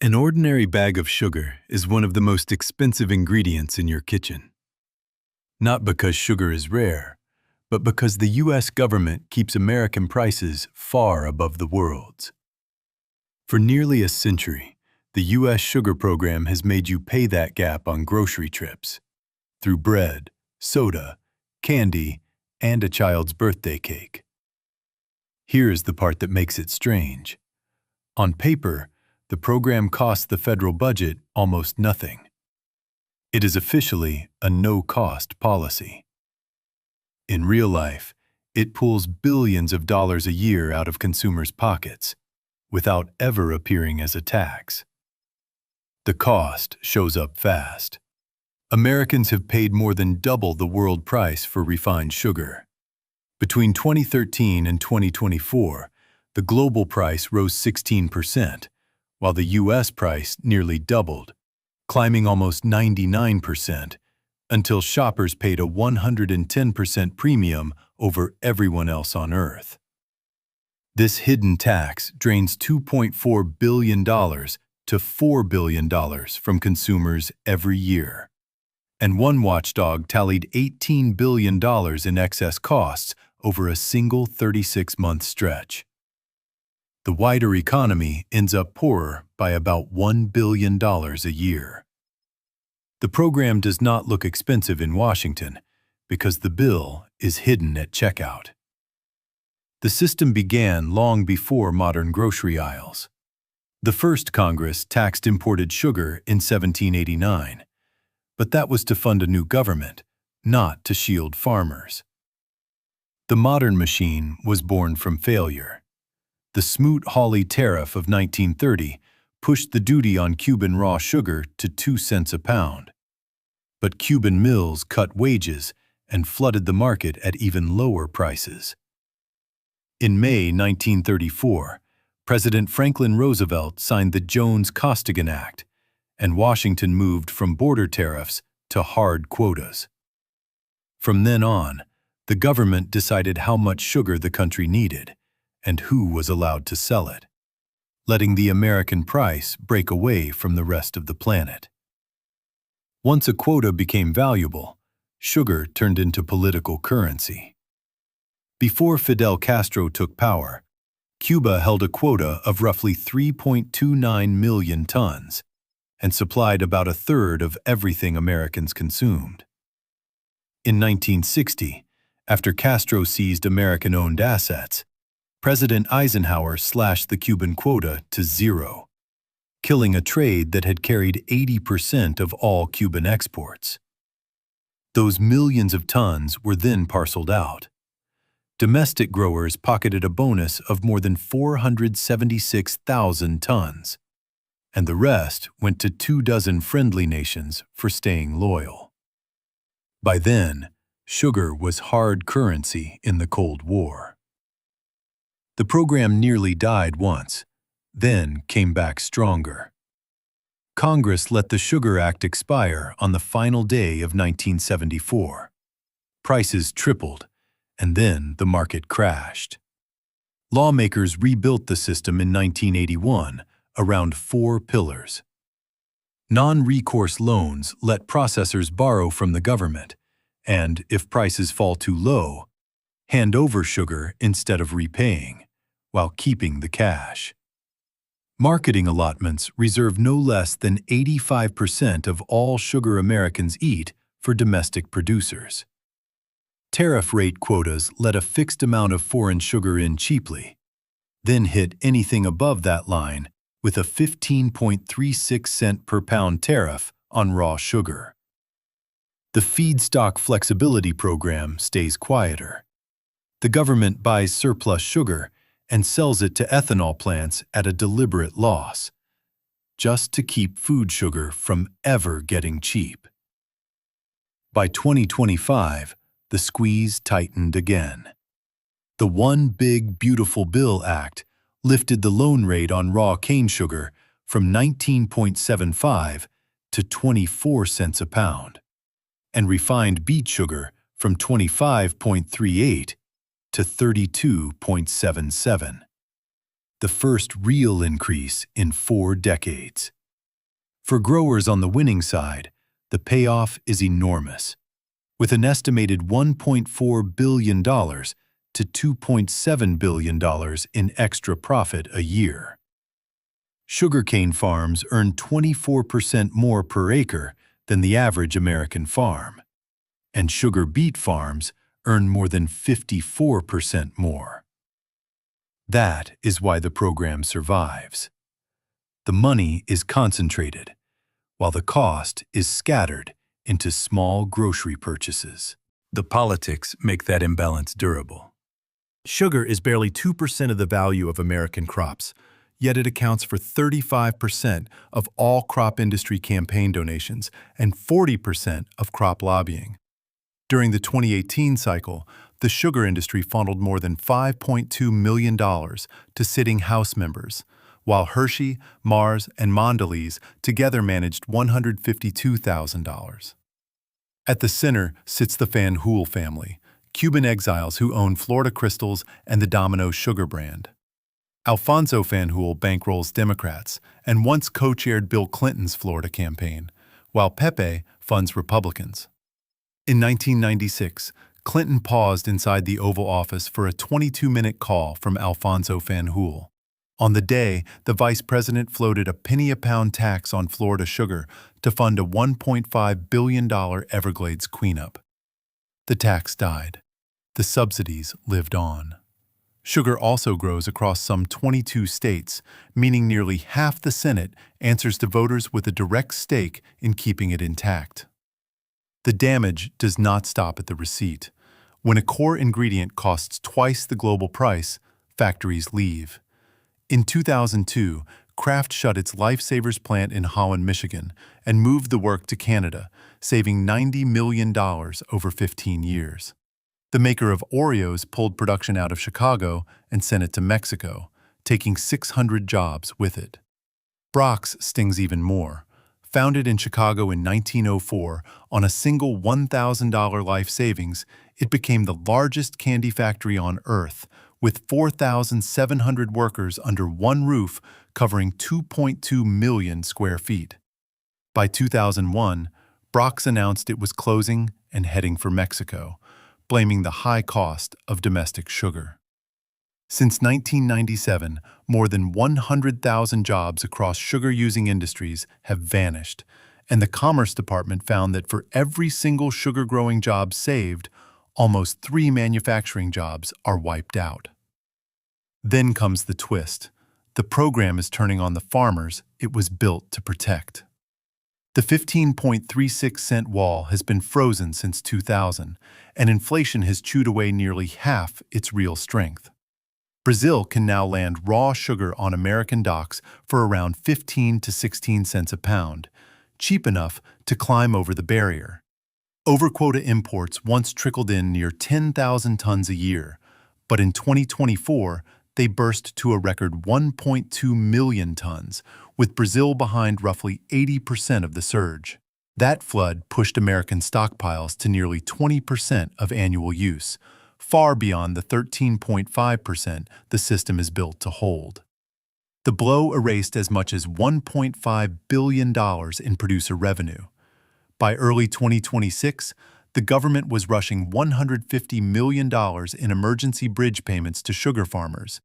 An ordinary bag of sugar is one of the most expensive ingredients in your kitchen. Not because sugar is rare, but because the U.S. government keeps American prices far above the world's. For nearly a century, the U.S. sugar program has made you pay that gap on grocery trips, through bread, soda, candy, and a child's birthday cake. Here's the part that makes it strange. On paper, the program costs the federal budget almost nothing. It is officially a no-cost policy. In real life, it pulls billions of dollars a year out of consumers' pockets, without ever appearing as a tax. The cost shows up fast. Americans have paid more than double the world price for refined sugar. Between 2013 and 2024, the global price rose 16%, while the U.S. price nearly doubled, climbing almost 99%, until shoppers paid a 110% premium over everyone else on Earth. This hidden tax drains $2.4 billion to $4 billion from consumers every year. And one watchdog tallied $18 billion in excess costs over a single 36-month stretch. The wider economy ends up poorer by about $1 billion a year. The program does not look expensive in Washington because the bill is hidden at checkout. The system began long before modern grocery aisles. The first Congress taxed imported sugar in 1789, but that was to fund a new government, not to shield farmers. The modern machine was born from failure. The Smoot-Hawley Tariff of 1930 pushed the duty on Cuban raw sugar to 2 cents a pound. But Cuban mills cut wages and flooded the market at even lower prices. In May 1934, President Franklin Roosevelt signed the Jones-Costigan Act, and Washington moved from border tariffs to hard quotas. From then on, the government decided how much sugar the country needed and who was allowed to sell it, letting the American price break away from the rest of the planet. Once a quota became valuable, sugar turned into political currency. Before Fidel Castro took power, Cuba held a quota of roughly 3.29 million tons and supplied about a third of everything Americans consumed. In 1960, after Castro seized American-owned assets, President Eisenhower slashed the Cuban quota to 0, killing a trade that had carried 80% of all Cuban exports. Those millions of tons were then parceled out. Domestic growers pocketed a bonus of more than 476,000 tons, and the rest went to 24 friendly nations for staying loyal. By then, sugar was hard currency in the Cold War. The program nearly died once, then came back stronger. Congress let the Sugar Act expire on the final day of 1974. Prices tripled, and then the market crashed. Lawmakers rebuilt the system in 1981 around 4 pillars. Non-recourse loans let processors borrow from the government, and, if prices fall too low, hand over sugar instead of repaying, while keeping the cash. Marketing allotments reserve no less than 85% of all sugar Americans eat for domestic producers. Tariff rate quotas let a fixed amount of foreign sugar in cheaply, then hit anything above that line with a 15.36 cent per pound tariff on raw sugar. The feedstock flexibility program stays quieter. The government buys surplus sugar and sells it to ethanol plants at a deliberate loss, just to keep food sugar from ever getting cheap. By 2025, the squeeze tightened again. The One Big Beautiful Bill Act lifted the loan rate on raw cane sugar from 19.75 to 24 cents a pound, and refined beet sugar from 25.38 to 32.77. the first real increase in 4 decades. For growers on the winning side, the payoff is enormous, with an estimated $1.4 billion to $2.7 billion in extra profit a year. Sugarcane farms earn 24% more per acre than the average American farm, and sugar beet farms earn more than 54% more. That is why the program survives. The money is concentrated, while the cost is scattered into small grocery purchases. The politics make that imbalance durable. Sugar is barely 2% of the value of American crops, yet it accounts for 35% of all crop industry campaign donations and 40% of crop lobbying. During the 2018 cycle, the sugar industry funneled more than $5.2 million to sitting House members, while Hershey, Mars, and Mondelez together managed $152,000. At the center sits the Van Hool family, Cuban exiles who own Florida Crystals and the Domino sugar brand. Alfonso Van Hool bankrolls Democrats and once co-chaired Bill Clinton's Florida campaign, while Pepe funds Republicans. In 1996, Clinton paused inside the Oval Office for a 22-minute call from Alfonso Van Hool. On the day, the vice president floated a penny-a-pound tax on Florida sugar to fund a $1.5 billion Everglades cleanup. The tax died. The subsidies lived on. Sugar also grows across some 22 states, meaning nearly half the Senate answers to voters with a direct stake in keeping it intact. The damage does not stop at the receipt. When a core ingredient costs twice the global price, factories leave. In 2002, Kraft shut its Lifesavers plant in Holland, Michigan, and moved the work to Canada, saving $90 million over 15 years. The maker of Oreos pulled production out of Chicago and sent it to Mexico, taking 600 jobs with it. Brock's stings even more. Founded in Chicago in 1904 on a single $1,000 life savings, it became the largest candy factory on Earth, with 4,700 workers under one roof covering 2.2 million square feet. By 2001, Brock's announced it was closing and heading for Mexico, blaming the high cost of domestic sugar. Since 1997, more than 100,000 jobs across sugar-using industries have vanished, and the Commerce Department found that for every single sugar-growing job saved, almost 3 manufacturing jobs are wiped out. Then comes the twist. The program is turning on the farmers it was built to protect. The 15.36-cent wall has been frozen since 2000, and inflation has chewed away nearly half its real strength. Brazil can now land raw sugar on American docks for around 15 to 16 cents a pound, cheap enough to climb over the barrier. Overquota imports once trickled in near 10,000 tons a year, but in 2024, they burst to a record 1.2 million tons, with Brazil behind roughly 80% of the surge. That flood pushed American stockpiles to nearly 20% of annual use, far beyond the 13.5% the system is built to hold. The blow erased as much as $1.5 billion in producer revenue. By early 2026, the government was rushing $150 million in emergency bridge payments to sugar farmers,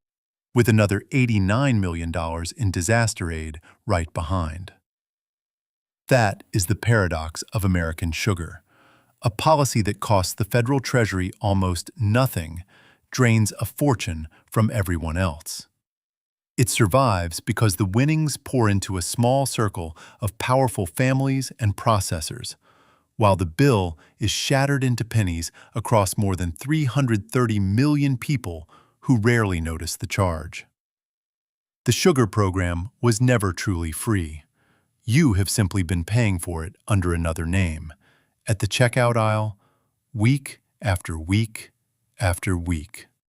with another $89 million in disaster aid right behind. That is the paradox of American sugar. A policy that costs the federal treasury almost nothing drains a fortune from everyone else. It survives because the winnings pour into a small circle of powerful families and processors, while the bill is shattered into pennies across more than 330 million people who rarely notice the charge. The sugar program was never truly free. You have simply been paying for it under another name, at the checkout aisle, week after week after week.